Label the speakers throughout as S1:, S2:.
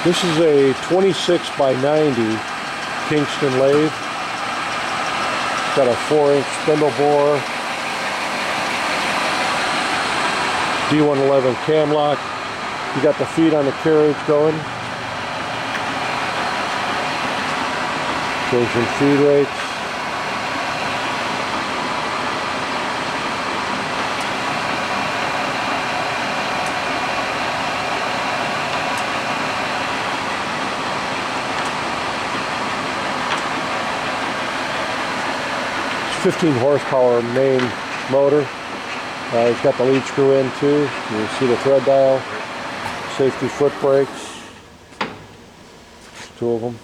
S1: This is a 26 by 90 Kingston lathe. It's got a 4-inch spindle bore, D111 cam lock. You got the feet on the carriage going. Changing feed rates. It's 15 horsepower main motor. It's got the lead screw in too. You can see the thread dial, safety foot brakes. Two of them.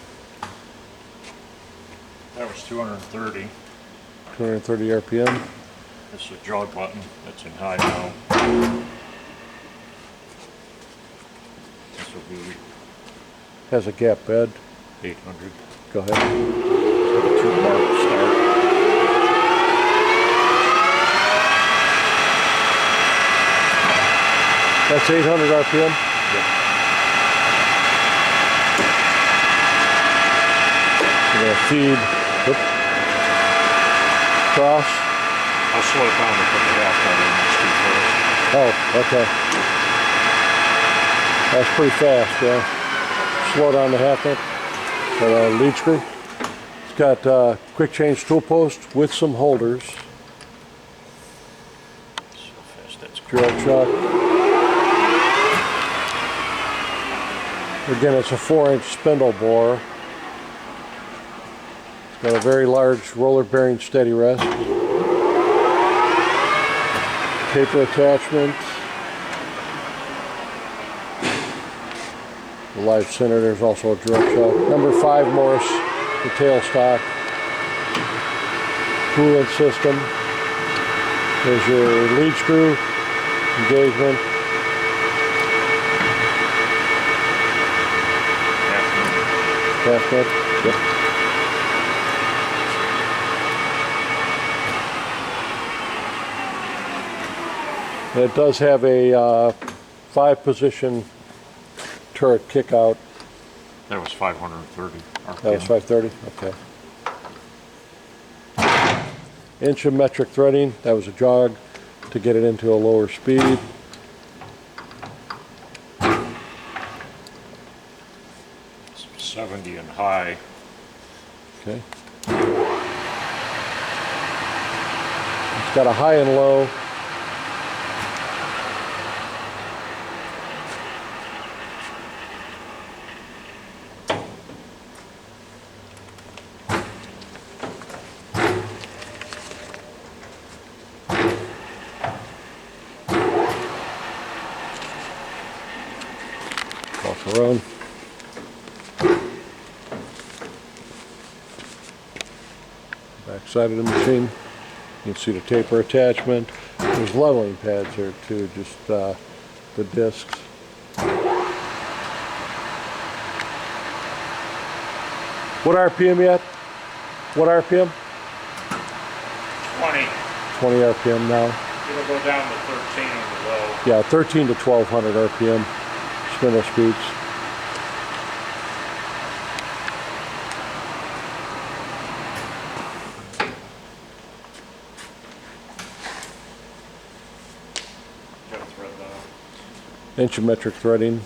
S2: That was 230.
S1: 230 RPM.
S2: This is a jog button that's in high now. This will be
S1: Has a gap bed.
S2: 800.
S1: Go ahead.
S2: It's got a 2-bar start.
S1: That's 800 RPM.
S2: Yep.
S1: We're going to feed. Whoop. Cross.
S2: I'll slow it down to put the half cut in this too first.
S1: Oh, okay. That's pretty fast, yeah. Slow down the half nut. Got a lead screw. It's got quick change tool post with some holders.
S2: So fast, that's cool.
S1: Drill chuck. Again, it's a 4-inch spindle bore. It's got a very large roller bearing steady rest. Taper attachment. The live center, there's also a drill chuck. Number 5 Morse, the tailstock. Coolant system. There's your lead screw, engagement. Half nut. Yep. And it does have a 5-position turret kick out.
S2: That was 530 RPM.
S1: That was 530? Okay. Inch of metric threading. That was a jog to get it into a lower speed.
S2: It's 70 and high.
S1: Okay. It's got a high and low. Off the road. Back side of the machine. You can see the taper attachment. There's leveling pads here too, just the discs. What RPM yet? What RPM?
S2: 20.
S1: 20 RPM now.
S2: It'll go down to 13 on the low.
S1: Yeah, 13 to 1200 RPM. Spindle speeds.
S2: Got a thread dial.
S1: Inch of metric threading.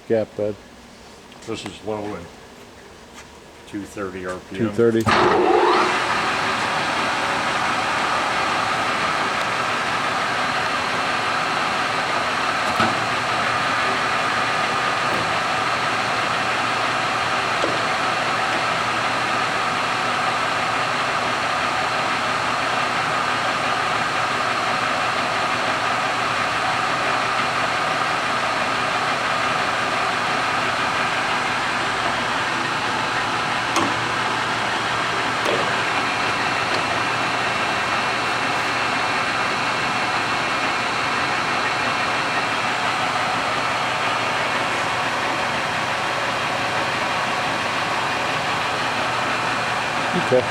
S1: Gap bed.
S2: This is low and 230 RPM.
S1: 230. Okay.